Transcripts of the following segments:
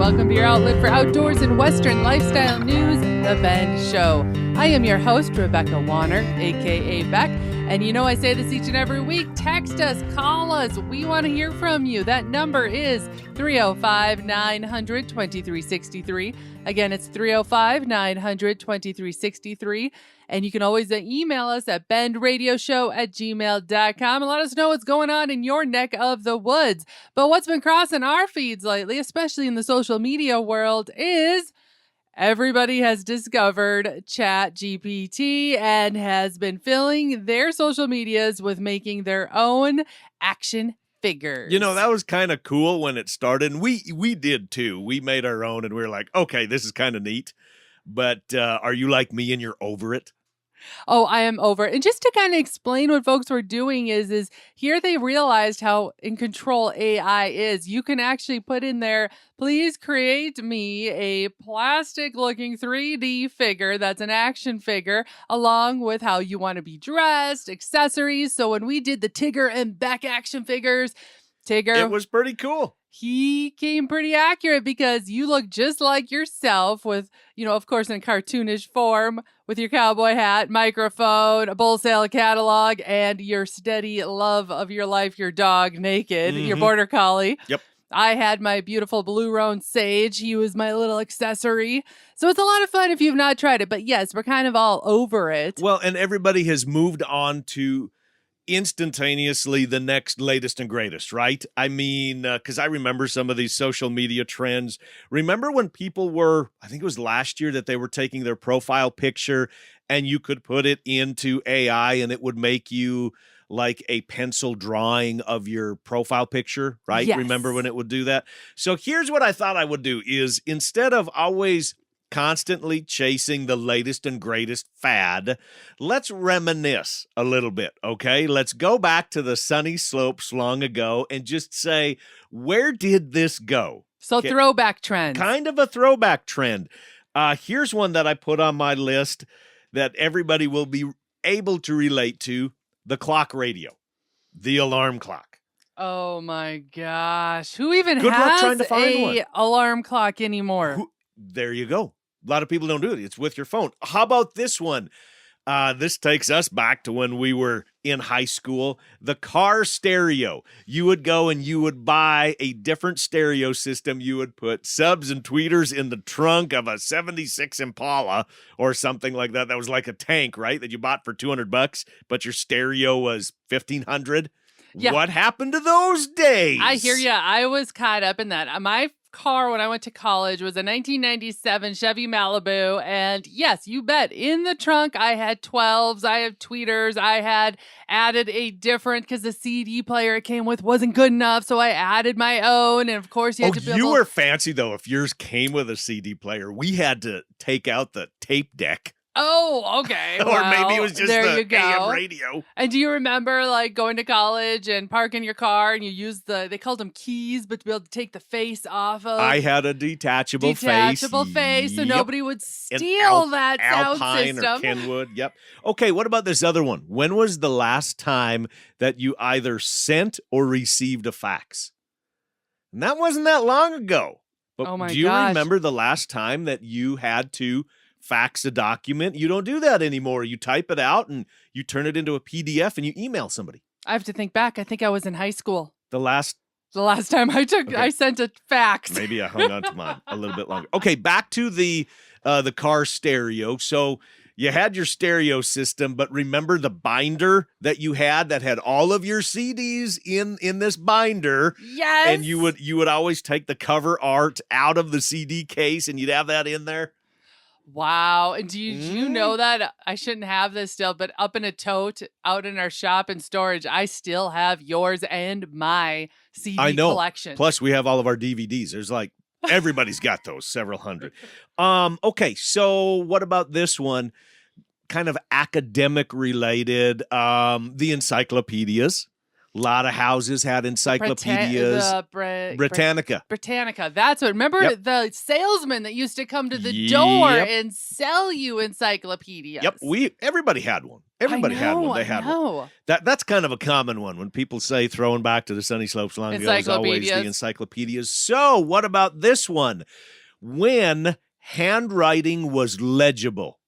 welcome to your outlet for outdoors and Western lifestyle news, The Ben Show. I am your host, Rebecca Wanner, a.k.a. Beck. And you know I say this each and every week, text us, call us. We want to hear from you. That number is 305-900-2363. Again, it's 305-900-2363. And you can always email us at bendradioshow@gmail.com and let us know what's going on in your neck of the woods. But what's been crossing our feeds lately, especially in the social media world, is everybody has discovered ChatGPT and has been filling their social medias with making their own action figures. You know, that was kind of cool when it started. And we did too. We made our own and we were like, okay, this is kind of neat. But are you like me and you're over it? Oh, I am over it. And just to kind of explain what folks were doing is here they realized how in control AI is. You can actually put in there, please create me a plastic looking 3D figure that's an action figure, along with how you want to be dressed, accessories. So when we did the Tigger and BEC action figures, Tigger, it was pretty cool. He came pretty accurate because you look just like yourself with, you know, of course, in cartoonish form with your cowboy hat, microphone, a bull sale catalog, and your steady love of your life, your dog naked, your border collie. Yep. I had my beautiful blue roan sage. He was my little accessory. So it's a lot of fun if you've not tried it. But yes, we're kind of all over it. Well, and everybody has moved on to instantaneously the next latest and greatest, right? I mean, because I remember some of these social media trends. Remember when people were, I think it was last year, that they were taking their profile picture and you could put it into AI and it would make you like a pencil drawing of your profile picture, right? Yes. Remember when it would do that? So here's what I thought I would do is, instead of always constantly chasing the latest and greatest fad, let's reminisce a little bit, okay? Let's go back to the sunny slopes long ago and just say, where did this go? So throwback trends. Kind of a throwback trend. Here's one that I put on my list that everybody will be able to relate to: the clock radio, the alarm clock. Oh my gosh. Who even Good luck has trying to find one. alarm clock anymore? There you go. A lot of people don't do it. It's with your phone. How about this one? This takes us back to when we were in high school. The car stereo. You would go and you would buy a different stereo system. You would put subs and tweeters in the trunk of a 76 Impala or something like that. That was like a tank, right? That you bought for $200, but your stereo was $1,500. Yeah. What happened to those days? I hear you. I was caught up in that. My car when I went to college was a 1997 Chevy Malibu, and yes, you bet, in the trunk I had 12s, I had tweeters, I had added a different, because the CD player it came with wasn't good enough, so I added my own, and of course you had to be you were fancy though if yours came with a CD player. We had to take out the tape deck. Oh, okay. Or well, maybe it was just there the you go. AM radio. And do you remember like going to college and parking your car and you used they called them keys, but to be able to take the face off of? I had a detachable face. So Yep. nobody would steal that sound Alpine system. or Kenwood. Yep. Okay, what about this other one? When was the last time that you either sent or received a fax? And that wasn't that long ago. But Oh my do you gosh. remember the last time that you had to fax a document? You don't do that anymore. You type it out and you turn it into a PDF and you email somebody. I have to think back. I think I was in high school. The last time I sent a fax. Maybe I hung on to mine a little bit longer. Okay, back to the car stereo. So you had your stereo system, but remember the binder that you had that had all of your CDs in this binder? Yes. And you would always take the cover art out of the CD case and you'd have that in there? Wow. And do you know that I shouldn't have this still, but up in a tote out in our shop and storage, I still have yours and my CD collection. Plus we have all of our DVDs. There's like, everybody's got those, several hundred. Okay, so what about this one? Kind of academic related, the encyclopedias. A lot of houses had encyclopedias. Britannica. Britannica. That's what. Remember the salesman that used to come to the door and sell you encyclopedias? Yep. Everybody had one. Everybody had one. They had one. That's kind of a common one when people say throwing back to the sunny slopes long ago is always the encyclopedias. So what about this one? When handwriting was legible.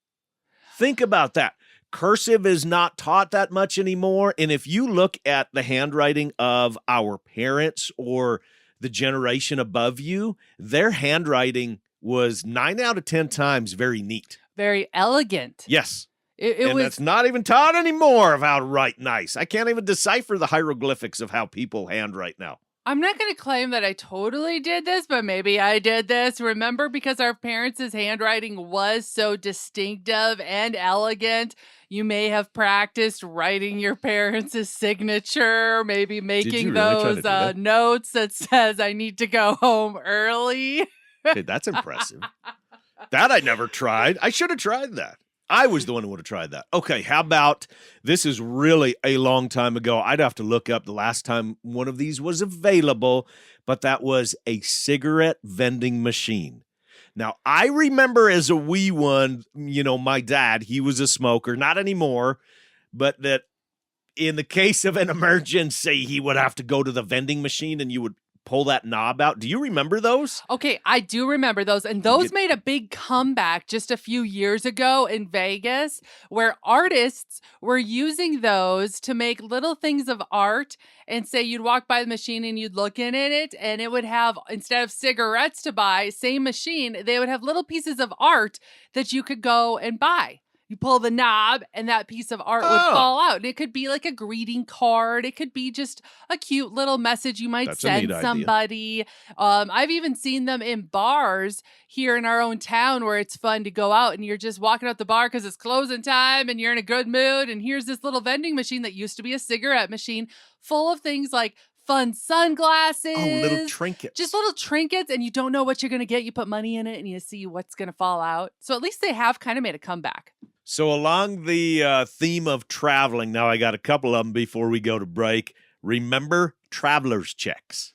Think about that. Cursive is not taught that much anymore. And if you look at the handwriting of our parents or the generation above you, their handwriting was 9 out of 10 times very neat. Very elegant. Yes. That's not even taught anymore of how to write nice. I can't even decipher the hieroglyphics of how people handwrite now. I'm not going to claim that I totally did this, but maybe I did this. Remember, because our parents' handwriting was so distinctive and elegant, you may have practiced writing your parents' signature, maybe making those notes that says, I need to go home early. Hey, that's impressive. That I never tried. I should have tried that. I was the one who would have tried that. Okay, how about, this is really a long time ago. I'd have to look up the last time one of these was available, but that was a cigarette vending machine. Now, I remember as a wee one, my dad, he was a smoker, not anymore, but that in the case of an emergency, he would have to go to the vending machine and you would pull that knob out. Do you remember those? Okay, I do remember those. And those made a big comeback just a few years ago in Vegas, where artists were using those to make little things of art. And say you'd walk by the machine and you'd look in at it, and it would have, instead of cigarettes to buy, same machine, they would have little pieces of art that you could go and buy. You pull the knob and that piece of art would fall out. And it could be like a greeting card. It could be just a cute little message you might send somebody. I've even seen them in bars here in our own town where it's fun to go out and you're just walking out the bar because it's closing time and you're in a good mood. And here's this little vending machine that used to be a cigarette machine full of things like fun sunglasses. Oh, little trinkets. Just little trinkets, and you don't know what you're going to get. You put money in it and you see what's going to fall out. So at least they have kind of made a comeback. So along the theme of traveling, now I got a couple of them before we go to break. Remember traveler's checks.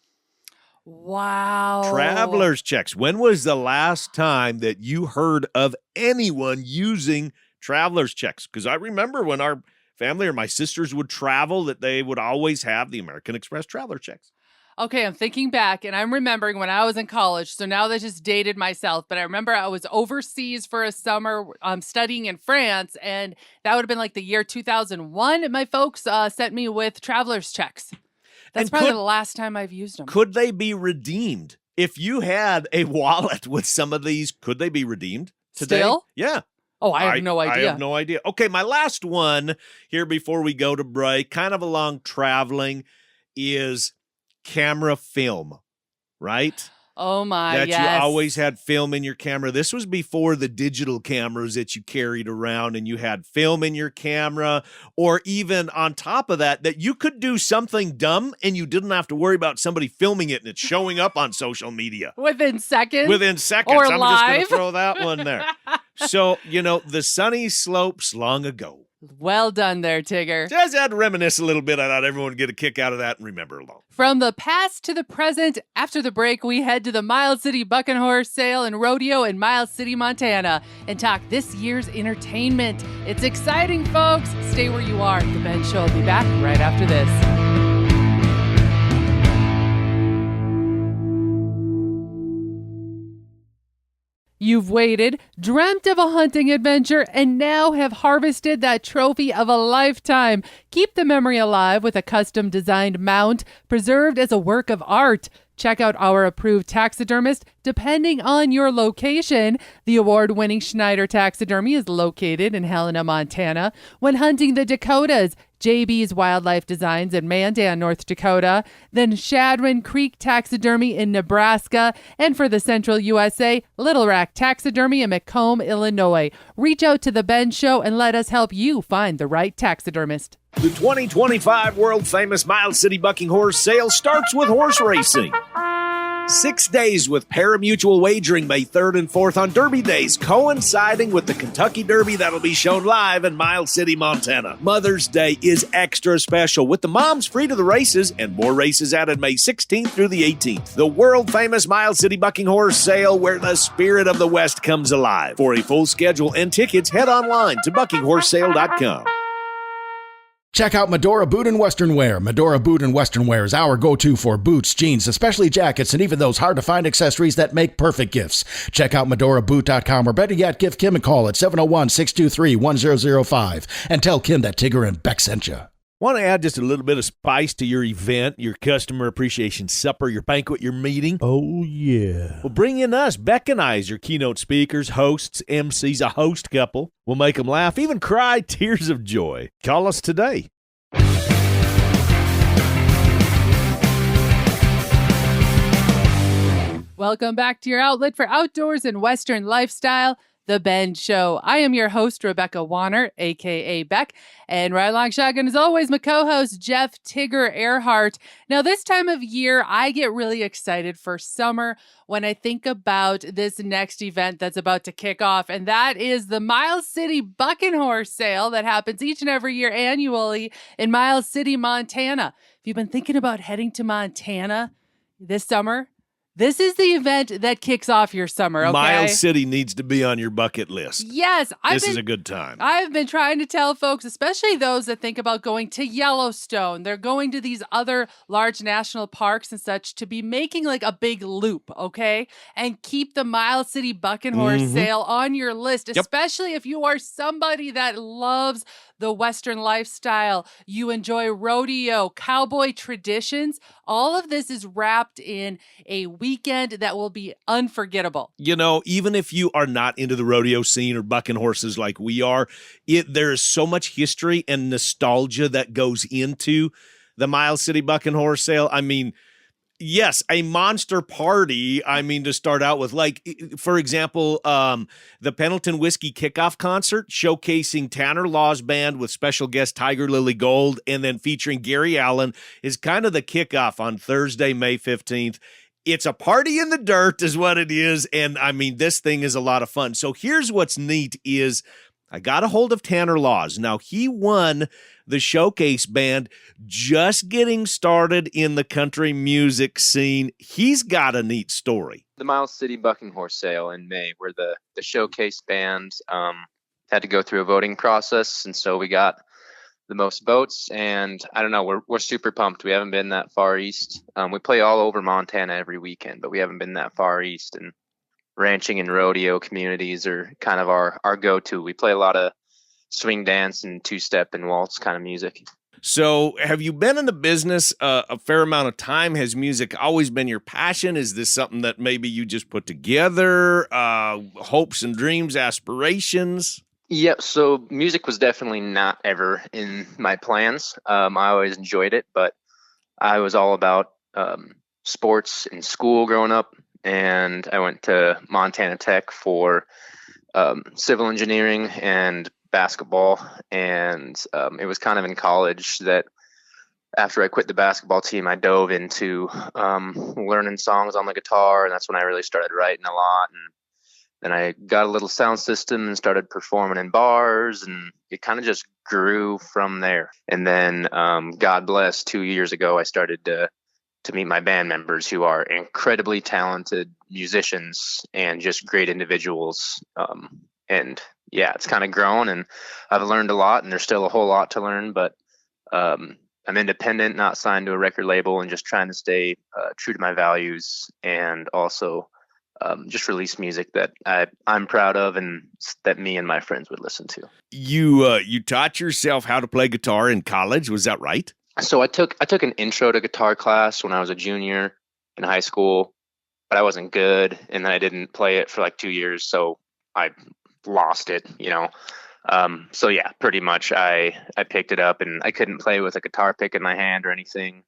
Wow. Traveler's checks. When was the last time that you heard of anyone using traveler's checks? Because I remember when our family or my sisters would travel that they would always have the American Express traveler checks. Okay, I'm thinking back and I'm remembering when I was in college. So now that just dated myself, but I remember I was overseas for a summer studying in France, and that would have been like the year 2001. My folks sent me with traveler's checks. That's probably the last time I've used them. Could they be redeemed? If you had a wallet with some of these, could they be redeemed today? Still? Yeah. Oh, I have no idea. I have no idea. Okay, my last one here before we go to break, kind of along traveling, is camera film, right? Oh my, that yes. You always had film in your camera. This was before the digital cameras that you carried around and you had film in your camera, or even on top of that, that you could do something dumb and you didn't have to worry about somebody filming it and it's showing up on social media. Within seconds? Within seconds. Or I'm live. just going to throw that one there. So, the sunny slopes long ago. Well done there, Tigger. Just had to reminisce a little bit. I thought everyone would get a kick out of that and remember along. From the past to the present, after the break, we head to the Miles City Buck and Horse Sale and Rodeo in Miles City, Montana, and talk this year's entertainment. It's exciting, folks. Stay where you are. The Ben Show will be back right after this. You've waited, dreamt of a hunting adventure, and now have harvested that trophy of a lifetime. Keep the memory alive with a custom-designed mount, preserved as a work of art. Check out our approved taxidermist depending on your location. The award-winning Schneider Taxidermy is located in Helena, Montana. When hunting the Dakotas, JB's Wildlife Designs in Mandan, North Dakota, then Shadron Creek Taxidermy in Nebraska, and for the Central USA, Little Rack Taxidermy in Macomb, Illinois. Reach out to The Ben Show and let us help you find the right taxidermist. The 2025 world-famous Miles City Bucking Horse Sale starts with horse racing. 6 days with pari-mutuel wagering May 3rd and 4th on Derby days, coinciding with the Kentucky Derby that'll be shown live in Miles City, Montana. Mother's Day is extra special with the moms free to the races and more races added May 16th through the 18th. The world-famous Miles City Bucking Horse Sale where the spirit of the West comes alive. For a full schedule and tickets, head online to buckinghorsesale.com. Check out Medora Boot and Western Wear. Medora Boot and Western Wear is our go-to for boots, jeans, especially jackets, and even those hard-to-find accessories that make perfect gifts. Check out MedoraBoot.com, or better yet, give Kim a call at 701-623-1005 and tell Kim that Tigger and BEC sent you. Want to add just a little bit of spice to your event, your customer appreciation supper, your banquet, your meeting? Oh, yeah. Well, bring in us, Beck and I, as your keynote speakers, hosts, MCs, a host couple. We'll make them laugh, even cry tears of joy. Call us today. Welcome back to your outlet for outdoors and Western lifestyle, The Bend Show. I am your host, Rebecca Wanner, a.k.a. Beck, and right along shotgun, as always, my co-host, Jeff Tigger Erhardt. Now, this time of year, I get really excited for summer when I think about this next event that's about to kick off, and that is the Miles City Bucking Horse Sale that happens each and every year annually in Miles City, Montana. If you've been thinking about heading to Montana this summer, this is the event that kicks off your summer, okay? Miles City needs to be on your bucket list. Yes. This is a good time. I've been trying to tell folks, especially those that think about going to Yellowstone, they're going to these other large national parks and such, to be making like a big loop, okay? And keep the Miles City Bucking Horse Sale on your list, especially if you are somebody that loves the Western lifestyle, you enjoy rodeo, cowboy traditions. All of this is wrapped in a weekend that will be unforgettable. You know, even if you are not into the rodeo scene or bucking horses like we are, there is so much history and nostalgia that goes into the Miles City Bucking Horse Sale. I mean, yes, a monster party. I mean, to start out with, like, for example, the Pendleton Whiskey Kickoff Concert showcasing Tanner Law's band with special guest Tiger Lily Gold and then featuring Gary Allen is kind of the kickoff on Thursday, May 15th. It's a party in the dirt is what it is. And I mean, this thing is a lot of fun. So here's what's neat is I got a hold of Tanner Laws. Now, he won the showcase band just getting started in the country music scene. He's got a neat story. The Miles City Bucking Horse Sale in May, where the showcase band had to go through a voting process. And so we got the most votes. And I don't know, we're super pumped. We haven't been that far east. We play all over Montana every weekend, but we haven't been that far east. And ranching and rodeo communities are kind of our go-to. We play a lot of swing dance and two-step and waltz kind of music. So have you been in the business a fair amount of time? Has music always been your passion? Is this something that maybe you just put together? Hopes and dreams, aspirations? Yeah, so music was definitely not ever in my plans. I always enjoyed it, but I was all about sports in school growing up. And I went to Montana Tech for civil engineering and basketball. And it was kind of in college that after I quit the basketball team, I dove into learning songs on the guitar. And that's when I really started writing a lot. And then I got a little sound system and started performing in bars. And it kind of just grew from there. And then, God bless, 2 years ago, I started to meet my band members who are incredibly talented musicians and just great individuals. And yeah, it's kind of grown and I've learned a lot and there's still a whole lot to learn, but I'm independent, not signed to a record label, and just trying to stay true to my values and also just release music that I'm proud of and that me and my friends would listen to. You taught yourself how to play guitar in college, was that right? So I took an intro to guitar class when I was a junior in high school, but I wasn't good, and then I didn't play it for like 2 years, so I lost it, you know. So yeah, pretty much I picked it up, and I couldn't play with a guitar pick in my hand or anything.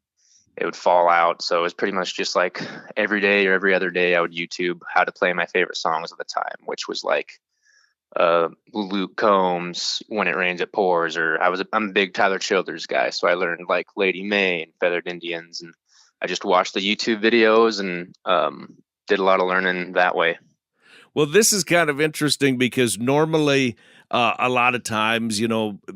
It would fall out. So it was pretty much just like every day or every other day I would YouTube how to play my favorite songs at the time, which was like Luke Combs' When It Rains It Pours, or I'm a big Tyler Childers guy, so I learned like Lady May and Feathered Indians, and I just watched the YouTube videos and did a lot of learning that way. Well, this is kind of interesting because normally a lot of times,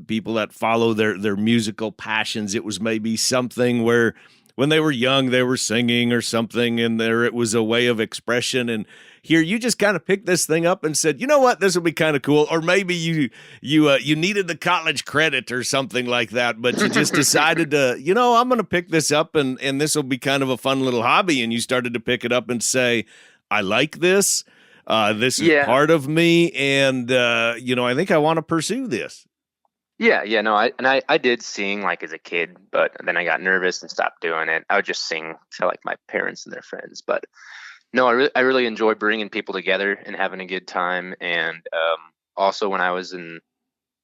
people that follow their musical passions, it was maybe something where when they were young, they were singing or something, and it was a way of expression. And here you just kind of picked this thing up and said, you know what, this will be kind of cool. Or maybe you needed the college credit or something like that, but you just decided to, I'm going to pick this up and this will be kind of a fun little hobby. And you started to pick it up and say, I like this. This is part of me, and I think I want to pursue this. Yeah, no, I did sing like as a kid, but then I got nervous and stopped doing it. I would just sing to like my parents and their friends, but no, I really enjoy bringing people together and having a good time. And also when I was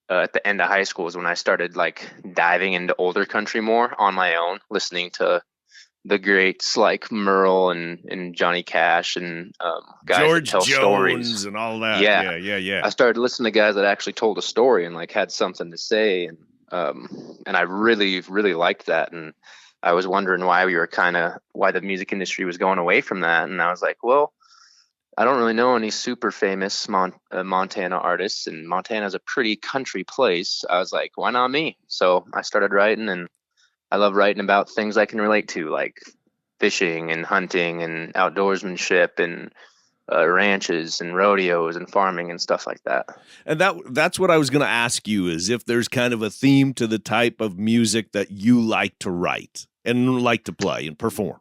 at the end of high school is when I started like diving into older country more on my own, listening to the greats like Merle and Johnny Cash and guys George that tell Jones stories and all that. Yeah. I started listening to guys that actually told a story and like had something to say, and I really, really liked that. And I was wondering why the music industry was going away from that. And I was like, well, I don't really know any super famous Montana artists, and Montana's a pretty country place. I was like, why not me? So I started writing, and I love writing about things I can relate to, like fishing and hunting and outdoorsmanship and ranches and rodeos and farming and stuff like that. And that's what I was going to ask you, is if there's kind of a theme to the type of music that you like to write and like to play and perform.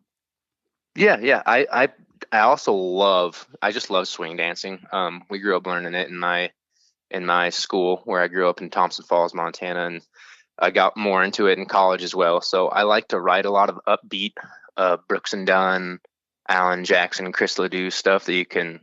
Yeah. I just love swing dancing. We grew up learning it in my school where I grew up in Thompson Falls, Montana, and I got more into it in college as well. So I like to write a lot of upbeat Brooks and Dunn, Alan Jackson, Chris Ledoux stuff that you can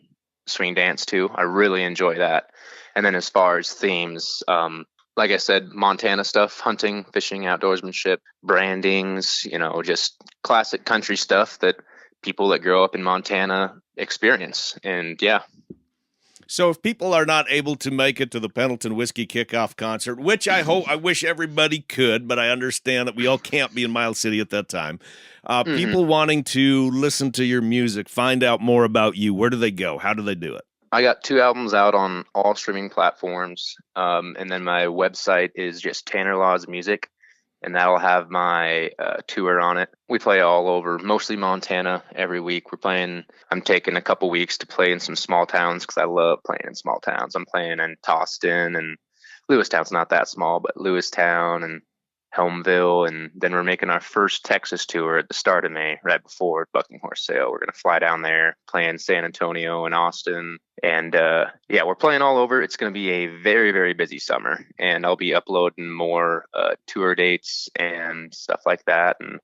swing dance to. I really enjoy that. And then as far as themes, like I said, Montana stuff, hunting, fishing, outdoorsmanship, brandings, just classic country stuff that people that grow up in Montana experience. And yeah. So if people are not able to make it to the Pendleton Whiskey Kickoff concert, which I wish everybody could, but I understand that we all can't be in Miles City at that time. People wanting to listen to your music, find out more about you, where do they go? How do they do it? I got 2 albums out on all streaming platforms. And then my website is just Tanner Laws Music, and that'll have my tour on it. We play all over, mostly Montana every week. I'm taking a couple weeks to play in some small towns because I love playing in small towns. I'm playing in Toston, and Lewistown's not that small, but Lewistown and Helmville. And then we're making our first Texas tour at the start of May, right before Bucking Horse Sale. We're going to fly down there, play in San Antonio and Austin. And we're playing all over. It's going to be a very, very busy summer, and I'll be uploading more tour dates and stuff like that. And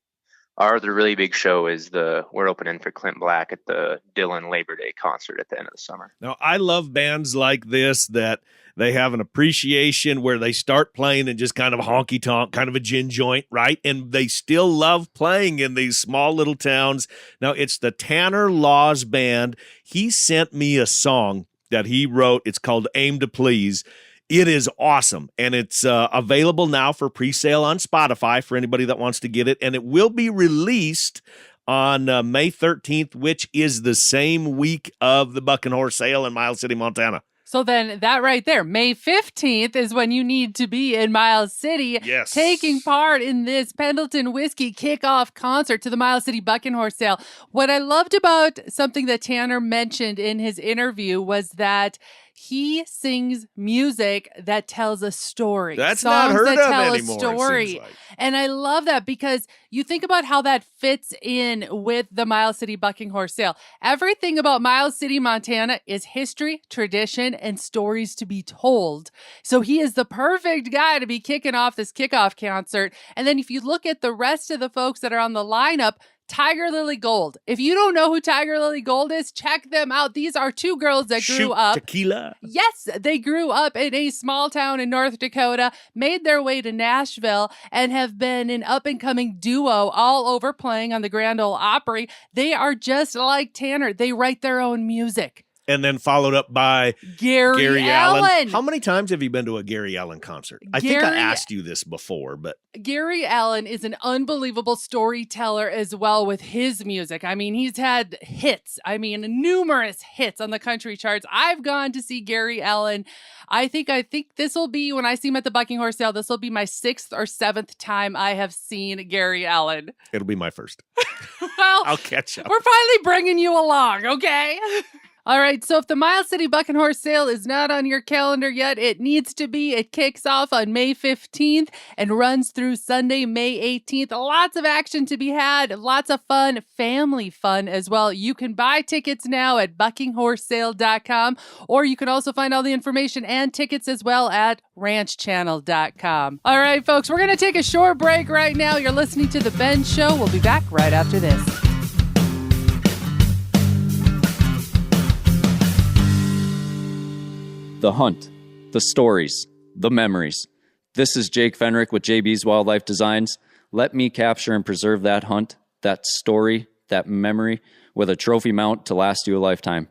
our other really big show is we're opening for Clint Black at the Dillon Labor Day concert at the end of the summer. Now, I love bands like this that they have an appreciation where they start playing in just kind of a honky-tonk, kind of a gin joint, right? And they still love playing in these small little towns. Now, it's the Tanner Laws Band. He sent me a song that he wrote. It's called Aim to Please. It is awesome, and it's available now for pre-sale on Spotify for anybody that wants to get it, and it will be released on May 13th, which is the same week of the Bucking Horse Sale in Miles City, Montana. So then that right there, May 15th is when you need to be in Miles City, yes, taking part in this Pendleton Whiskey kickoff concert to the Miles City Bucking Horse Sale. What I loved about something that Tanner mentioned in his interview was that he sings music that tells a story. That's songs not heard that of tell anymore, a story. it seems like. And I love that because you think about how that fits in with the Miles City Bucking Horse Sale. Everything about Miles City, Montana is history, tradition, and stories to be told. So he is the perfect guy to be kicking off this kickoff concert. And then if you look at the rest of the folks that are on the lineup, Tiger Lily Gold. If you don't know who Tiger Lily Gold is, check them out. These are 2 girls that grew up. Tequila. Yes, they grew up in a small town in North Dakota, made their way to Nashville, and have been an up-and-coming duo all over playing on the Grand Ole Opry. They are just like Tanner. They write their own music. And then followed up by Gary Allen. How many times have you been to a Gary Allen concert? I think I asked you this before, but Gary Allen is an unbelievable storyteller as well with his music. I mean, he's had hits. I mean, numerous hits on the country charts. I've gone to see Gary Allen. I think this will be, when I see him at the Bucking Horse Sale, this will be my 6th or 7th time I have seen Gary Allen. It'll be my first. Well, I'll catch up. We're finally bringing you along, okay? All right, so if the Miles City Bucking Horse Sale is not on your calendar yet, it needs to be. It kicks off on May 15th and runs through Sunday, May 18th. Lots of action to be had, lots of fun, family fun as well. You can buy tickets now at buckinghorsesale.com, or you can also find all the information and tickets as well at ranchchannel.com. All right, folks, we're going to take a short break right now. You're listening to The Ben Show. We'll be back right after this. The hunt, the stories, the memories. This is Jake Fenrick with JB's Wildlife Designs. Let me capture and preserve that hunt, that story, that memory with a trophy mount to last you a lifetime.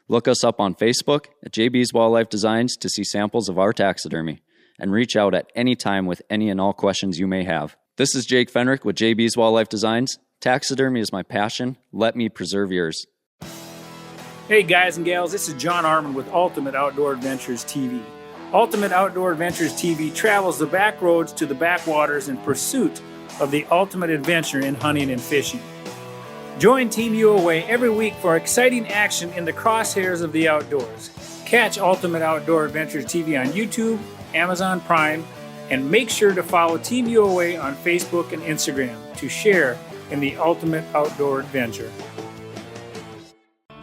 Look us up on Facebook at JB's Wildlife Designs to see samples of our taxidermy, and reach out at any time with any and all questions you may have. This is Jake Fenrick with JB's Wildlife Designs. Taxidermy is my passion. Let me preserve yours. Hey guys and gals, this is John Arman with Ultimate Outdoor Adventures TV. Ultimate Outdoor Adventures TV travels the back roads to the backwaters in pursuit of the ultimate adventure in hunting and fishing. Join Team UOA every week for exciting action in the crosshairs of the outdoors. Catch Ultimate Outdoor Adventures TV on YouTube, Amazon Prime, and make sure to follow Team UOA on Facebook and Instagram to share in the ultimate outdoor adventure.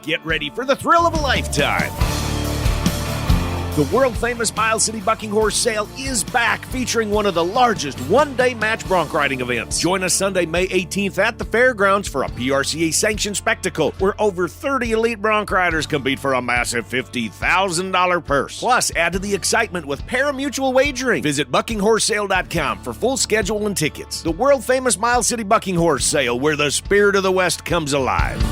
Get ready for the thrill of a lifetime. The world-famous Miles City Bucking Horse Sale is back, featuring one of the largest one-day match bronc riding events. Join us Sunday, May 18th at the fairgrounds for a PRCA-sanctioned spectacle where over 30 elite bronc riders compete for a massive $50,000 purse. Plus, add to the excitement with pari-mutuel wagering. Visit buckinghorsesale.com for full schedule and tickets. The world-famous Miles City Bucking Horse Sale, where the spirit of the West comes alive.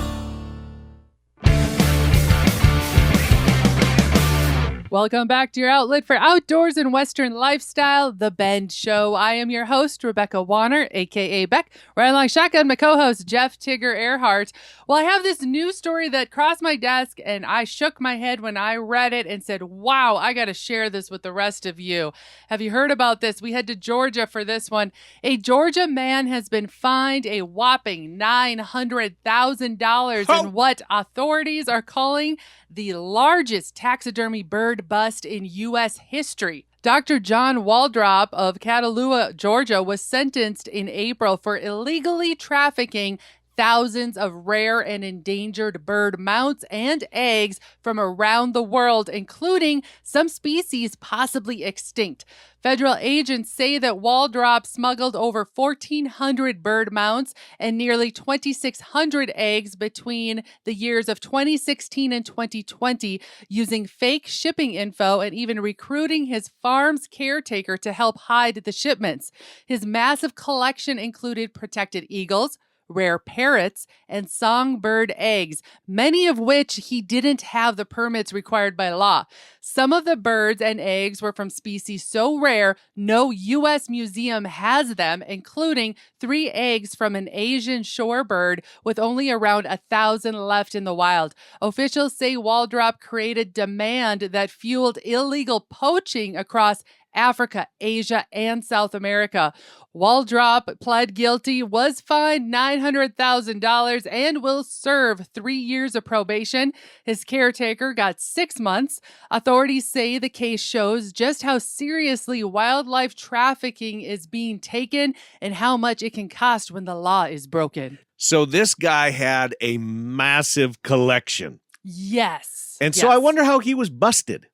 Welcome back to your outlet for outdoors and Western lifestyle, The Ben Show. I am your host, Rebecca Wanner, a.k.a. Beck. Right along shotgun, my co-host, Jeff Tigger Erhardt. Well, I have this news story that crossed my desk, and I shook my head when I read it and said, wow, I got to share this with the rest of you. Have you heard about this? We head to Georgia for this one. A Georgia man has been fined a whopping $900,000 in what authorities are calling the largest taxidermy bird bust in U.S. history. Dr. John Waldrop of Catalua, Georgia, was sentenced in April for illegally trafficking thousands of rare and endangered bird mounts and eggs from around the world, including some species possibly extinct. Federal agents say that Waldrop smuggled over 1,400 bird mounts and nearly 2,600 eggs between the years of 2016 and 2020, using fake shipping info and even recruiting his farm's caretaker to help hide the shipments. His massive collection included protected eagles, rare parrots, and songbird eggs, many of which he didn't have the permits required by law. Some of the birds and eggs were from species so rare, no U.S. museum has them, including 3 eggs from an Asian shorebird with only around 1,000 left in the wild. Officials say Waldrop created demand that fueled illegal poaching across Africa, Asia, and South America. Waldrop pled guilty, was fined $900,000, and will serve 3 years of probation. His caretaker got 6 months. Authorities say the case shows just how seriously wildlife trafficking is being taken and how much it can cost when the law is broken. So this guy had a massive collection. Yes. And so I wonder how he was busted.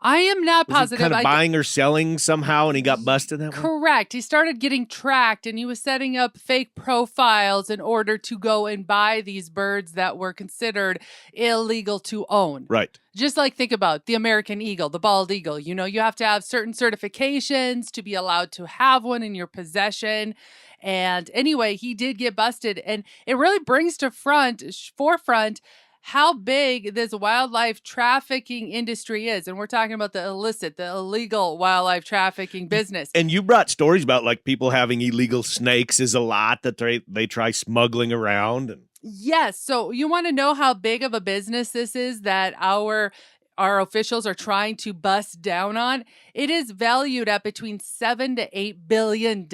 I am not Was positive. he kind of buying or selling somehow, and he got busted that way? Correct. He started getting tracked, and he was setting up fake profiles in order to go and buy these birds that were considered illegal to own. Right. Just like, think about the American eagle, the bald eagle. You know, you have to have certain certifications to be allowed to have one in your possession. And anyway, he did get busted, and it really brings to forefront how big this wildlife trafficking industry is. And we're talking about the illicit, the illegal wildlife trafficking business. And you brought stories about like people having illegal snakes is a lot that they try smuggling around. And yes. So you want to know how big of a business this is that our officials are trying to bust down on? It is valued at between $7 to $8 billion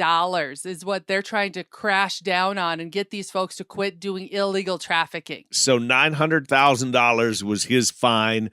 is what they're trying to crash down on and get these folks to quit doing illegal trafficking. So $900,000 was his fine.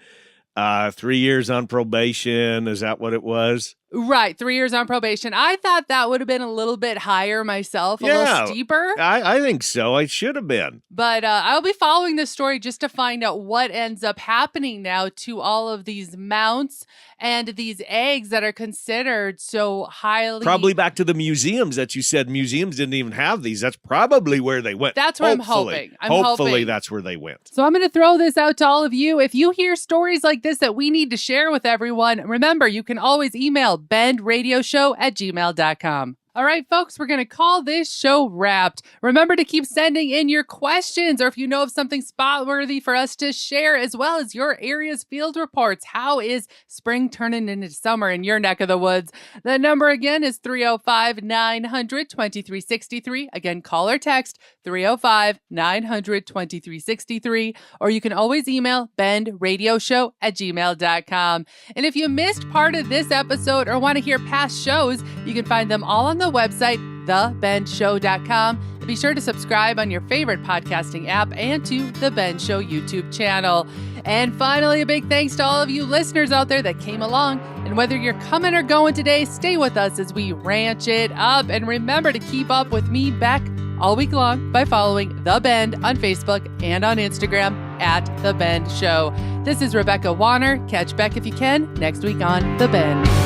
3 years on probation. Is that what it was? Right. 3 years on probation. I thought that would have been a little bit higher myself, a little steeper. I think so. I should have been. But I'll be following this story just to find out what ends up happening now to all of these mounts and these eggs that are considered so highly. Probably back to the museums that you said museums didn't even have these. That's probably where they went. That's what I'm hoping. Hopefully that's where they went. So I'm going to throw this out to all of you. If you hear stories like this that we need to share with everyone, remember, you can always email bendradioshow@gmail.com. All right, folks, we're going to call this show wrapped. Remember to keep sending in your questions, or if you know of something spot-worthy for us to share, as well as your area's field reports. How is spring turning into summer in your neck of the woods? The number again is 305-900-2363. Again, call or text 305-900-2363, or you can always email bendradioshow@gmail.com. And if you missed part of this episode or want to hear past shows, you can find them all on the website, thebendshow.com. And be sure to subscribe on your favorite podcasting app and to The Ben Show YouTube channel. And finally, a big thanks to all of you listeners out there that came along. And whether you're coming or going today, stay with us as we ranch it up. And remember to keep up with me, Beck, all week long by following The Bend on Facebook and on Instagram @The Bend Show. This is Rebecca Wanner. Catch Beck if you can next week on The Bend.